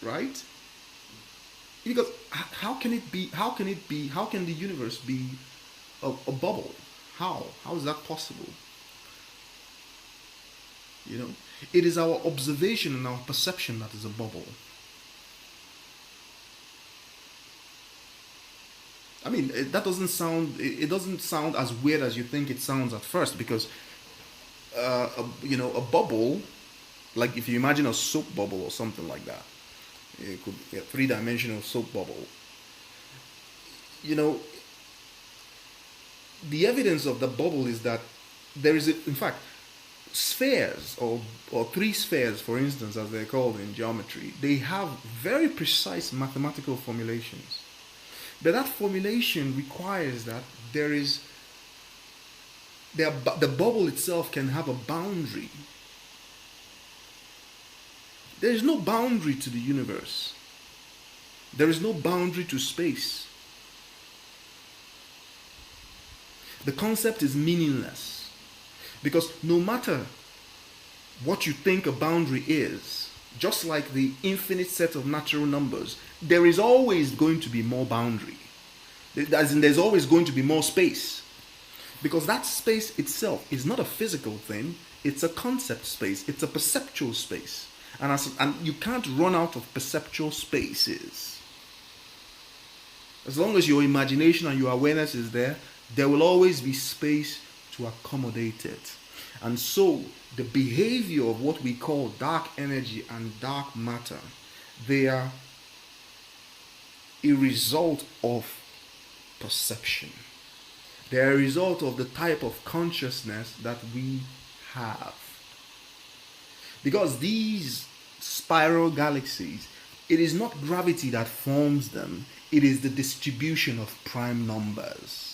right? Because how can it be? How can it be? How can the universe be a bubble? How is that possible? You know, it is our observation and our perception that is a bubble. I mean, that doesn't sound. It doesn't sound as weird as you think it sounds at first, because a bubble, like if you imagine a soap bubble or something like that, it could be a three-dimensional soap bubble. You know, the evidence of the bubble is that there is, in fact, spheres or three spheres, for instance, as they're called in geometry. They have very precise mathematical formulations, but that formulation requires that there is the bubble itself can have a boundary. There is no boundary to the universe. There is no boundary to space. The concept is meaningless, because no matter what you think a boundary is, just like the infinite set of natural numbers, there is always going to be more boundary. As in, there's always going to be more space. Because that space itself is not a physical thing, it's a concept space, it's a perceptual space. And you can't run out of perceptual spaces. As long as your imagination and your awareness is there, there will always be space to accommodate it. And so, the behavior of what we call dark energy and dark matter, they are a result of perception. They are a result of the type of consciousness that we have. Because these spiral galaxies, it is not gravity that forms them, it is the distribution of prime numbers.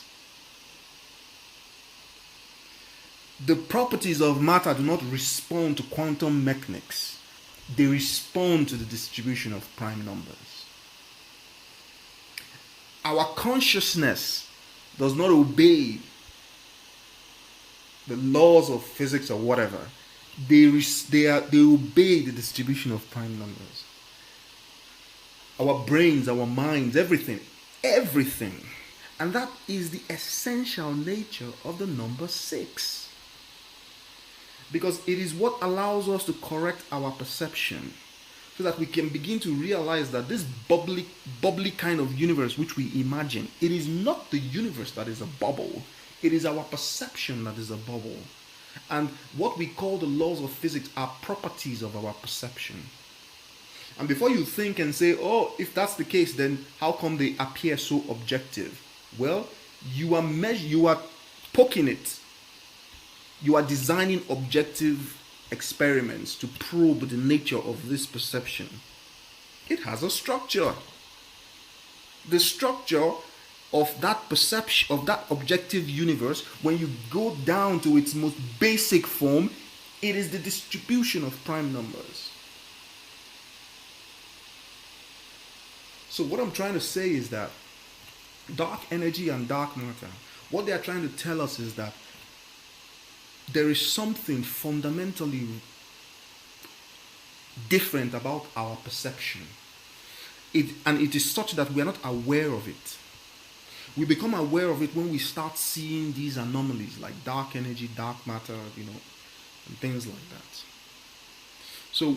The properties of matter do not respond to quantum mechanics. They respond to the distribution of prime numbers. Our consciousness does not obey the laws of physics or whatever. They obey the distribution of prime numbers. Our brains, our minds, everything. And that is the essential nature of the number 6. Because it is what allows us to correct our perception, so that we can begin to realize that this bubbly kind of universe which we imagine, it is not the universe that is a bubble, it is our perception that is a bubble. And what we call the laws of physics are properties of our perception. And before you think and say, oh, if that's the case, then how come they appear so objective? Well, you are poking it. You are designing objective experiments to probe the nature of this perception. It has a structure. The structure of that perception, of that objective universe, when you go down to its most basic form, it is the distribution of prime numbers. So what I'm trying to say is that dark energy and dark matter, what they are trying to tell us is that there is something fundamentally different about our perception. And it is such that we are not aware of it. We become aware of it when we start seeing these anomalies like dark energy, dark matter, and things like that. So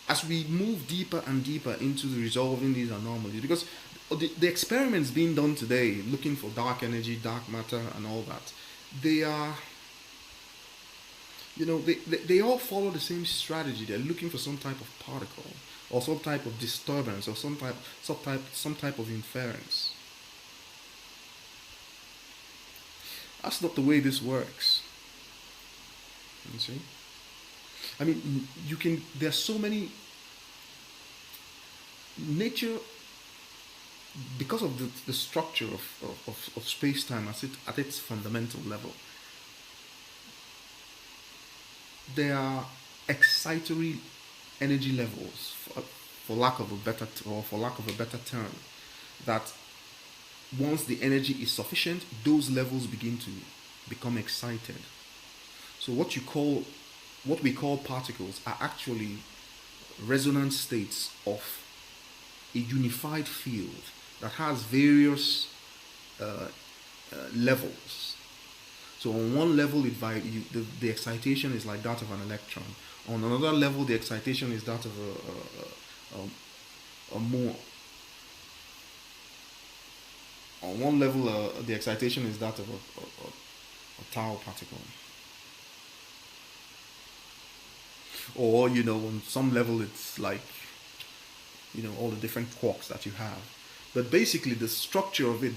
as we move deeper and deeper into resolving these anomalies, because the experiments being done today, looking for dark energy, dark matter, and all that, they are, they all follow the same strategy. They're looking for some type of particle, or some type of disturbance, or some type of inference. That's not the way this works. You see? I mean, there's so many, nature, because of the structure of space-time at its fundamental level, there are excitatory energy levels, for lack of a better term, that once the energy is sufficient, those levels begin to become excited. So what you call what we call particles are actually resonant states of a unified field that has various levels. So on one level, the excitation is like that of an electron. On another level, the excitation is that of a more. On one level, the excitation is that of a tau particle. Or, on some level, it's like, all the different quarks that you have. But basically, the structure of it,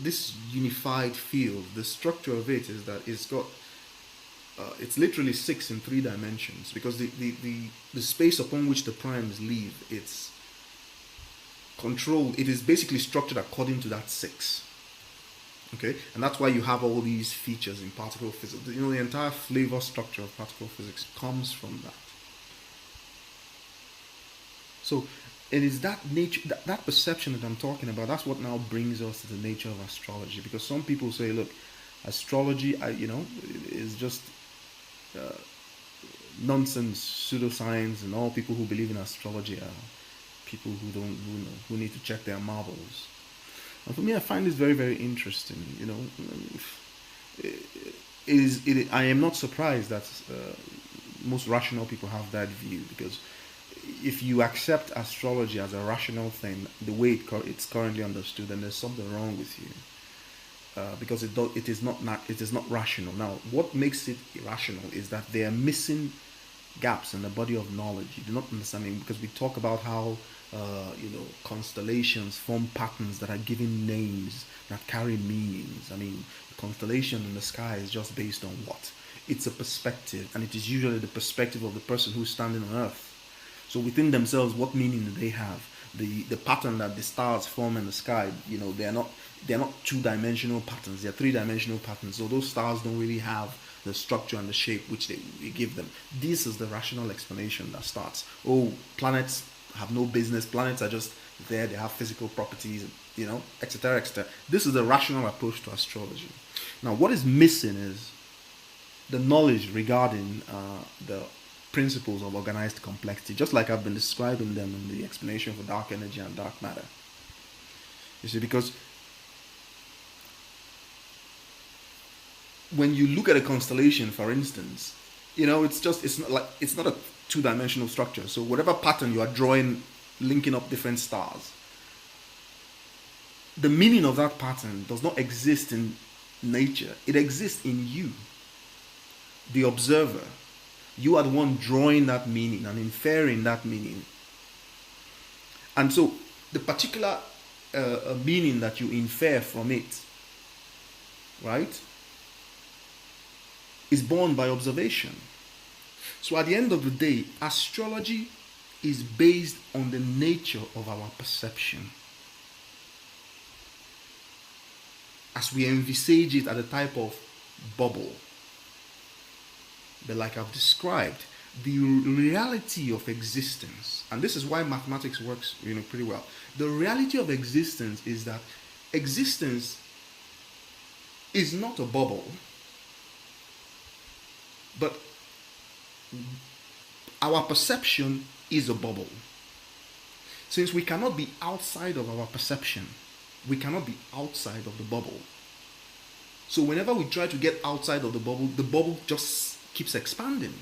this unified field, the structure of it is that it's literally 6 in 3 dimensions, because the space upon which the primes live, it's controlled. It is basically structured according to that 6. Okay, and that's why you have all these features in particle physics. The entire flavor structure of particle physics comes from that. So it is that nature, that perception that I'm talking about. That's what now brings us to the nature of astrology. Because some people say, look, astrology, is just nonsense, pseudoscience, and all people who believe in astrology are people who need to check their marbles. And for me, I find this very, very interesting. I am not surprised that most rational people have that view, because if you accept astrology as a rational thing, the way it's currently understood, then there's something wrong with you, because it is not rational. Now, what makes it irrational is that they are missing gaps in the body of knowledge. You do not understand it, because we talk about how constellations form patterns that are given names that carry meanings. I mean, the constellation in the sky is just based on what? It's a perspective, and it is usually the perspective of the person who's standing on Earth. So within themselves, what meaning do they have? The pattern that the stars form in the sky, they're not 2-dimensional patterns. They're 3-dimensional patterns. So those stars don't really have the structure and the shape which we give them. This is the rational explanation that starts. Oh, planets have no business. Planets are just there. They have physical properties, etc., etc. This is the rational approach to astrology. Now, what is missing is the knowledge regarding the principles of organized complexity, just like I've been describing them in the explanation for dark energy and dark matter. You see, because when you look at a constellation, for instance, it's not a 2-dimensional structure. So whatever pattern you are drawing, linking up different stars, the meaning of that pattern does not exist in nature. It exists in you, the observer. You are the one drawing that meaning and inferring that meaning. And so the particular meaning that you infer from it, right, is born by observation. So at the end of the day, astrology is based on the nature of our perception, as we envisage it at a type of bubble. But like I've described, the reality of existence, and this is why mathematics works pretty well. The reality of existence is that existence is not a bubble, but our perception is a bubble. Since we cannot be outside of our perception, we cannot be outside of the bubble. So whenever we try to get outside of the bubble just keeps expanding.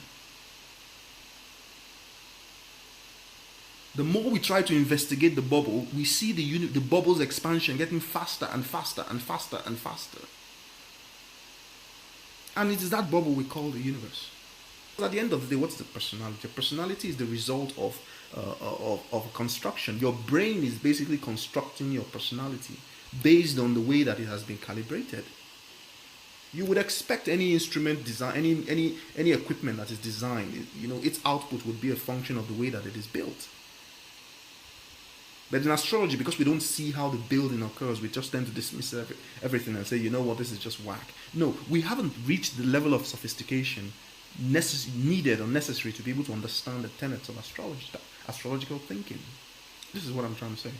The more we try to investigate the bubble, we see the bubble's expansion getting faster and faster and faster and faster. And it is that bubble we call the universe. At the end of the day, what's the personality? Personality is the result of a construction. Your brain is basically constructing your personality based on the way that it has been calibrated. You would expect any instrument design, any equipment that is designed, its output would be a function of the way that it is built. But in astrology, because we don't see how the building occurs, we just tend to dismiss everything and say, this is just whack. No, we haven't reached the level of sophistication needed or necessary to be able to understand the tenets of astrology, astrological thinking. This is what I'm trying to say.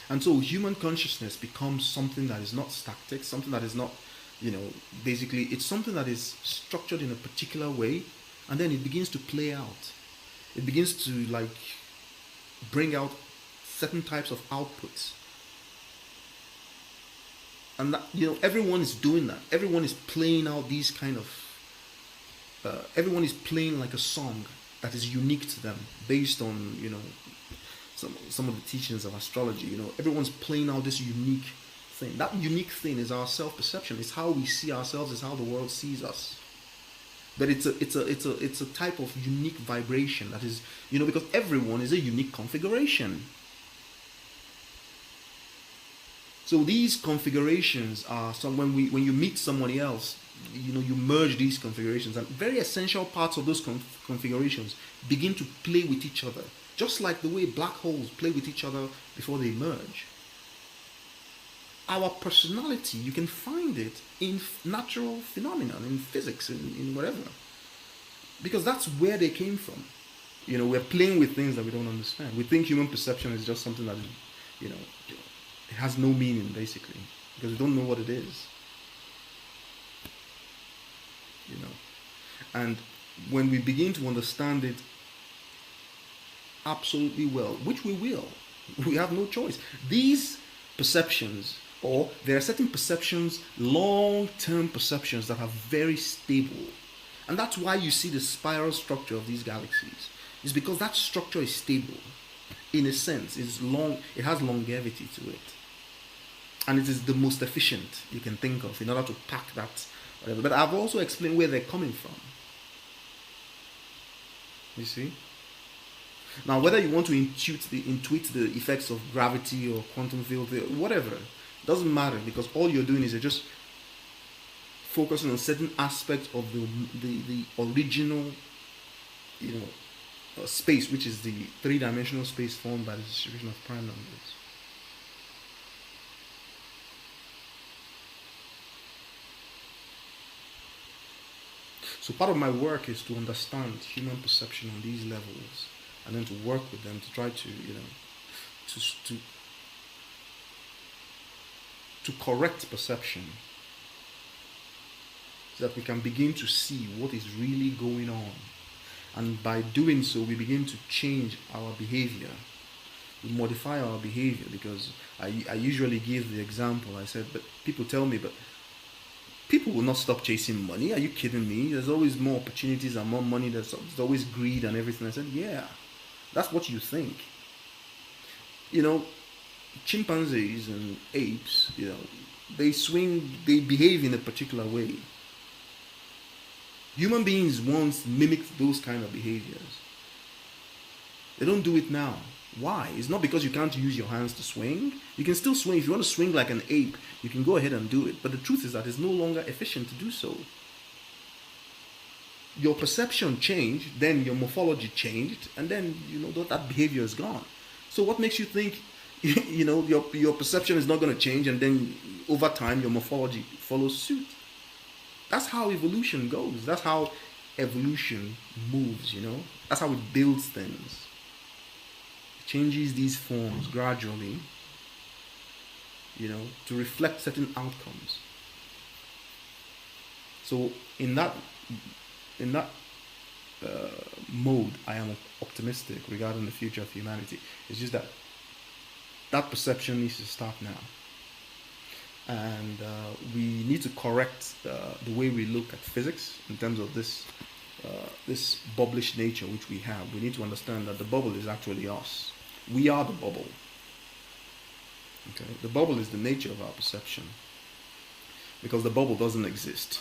And so human consciousness becomes something that is not static, something that is not basically it's something that is structured in a particular way, and then it begins to play out. It begins to like bring out certain types of outputs. And that, everyone is doing that. Everyone is playing out these kind of everyone is playing like a song that is unique to them based on some of the teachings of astrology. Everyone's playing out this unique thing. That unique thing is our self-perception. It's how we see ourselves. It's how the world sees us. But it's a type of unique vibration that is, because everyone is a unique configuration. So these configurations are when you meet somebody else, you merge these configurations, and very essential parts of those configurations begin to play with each other, just like the way black holes play with each other before they merge. Our personality, you can find it in natural phenomena, in physics, in whatever, because that's where they came from. We're playing with things that we don't understand. We think human perception is just something that is, it has no meaning, basically, because we don't know what it is. And when we begin to understand it absolutely well, which we will, we have no choice. These perceptions, or there are certain perceptions, long-term perceptions, that are very stable. And that's why you see the spiral structure of these galaxies. It's because that structure is stable. In a sense, it has longevity to it. And it is the most efficient you can think of in order to pack that whatever. But I've also explained where they're coming from. You see? Now, whether you want to intuit the effects of gravity or quantum field, whatever, doesn't matter, because all you're doing is you're just focusing on certain aspects of the original, space, which is the three-dimensional space formed by the distribution of prime numbers. So part of my work is to understand human perception on these levels, and then to work with them to try to, to correct perception, so that we can begin to see what is really going on. And by doing so, we begin to change our behavior. We modify our behavior, because I usually give the example. I said, but people tell me, but people will not stop chasing money. Are you kidding me? There's always more opportunities and more money. There's always greed and everything. I said, yeah, that's what you think. Chimpanzees and apes, they behave in a particular way. Human beings once mimicked those kind of behaviors. They don't do it now. Why? It's not because you can't use your hands to swing. You can still swing. If you want to swing like an ape, you can go ahead and do it. But the truth is that it's no longer efficient to do so. Your perception changed, then your morphology changed, and then that behavior is gone. So what makes you think your perception is not going to change, and then over time your morphology follows suit? That's how evolution goes. That's how evolution moves, That's how it builds things. It changes these forms gradually, to reflect certain outcomes. So in that mode, I am optimistic regarding the future of humanity. It's just that perception needs to start now. And we need to correct the way we look at physics in terms of this bubblish nature which we have. We need to understand that the bubble is actually us. We are the bubble. Okay? The bubble is the nature of our perception, because the bubble doesn't exist.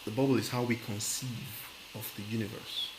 The bubble is how we conceive of the universe.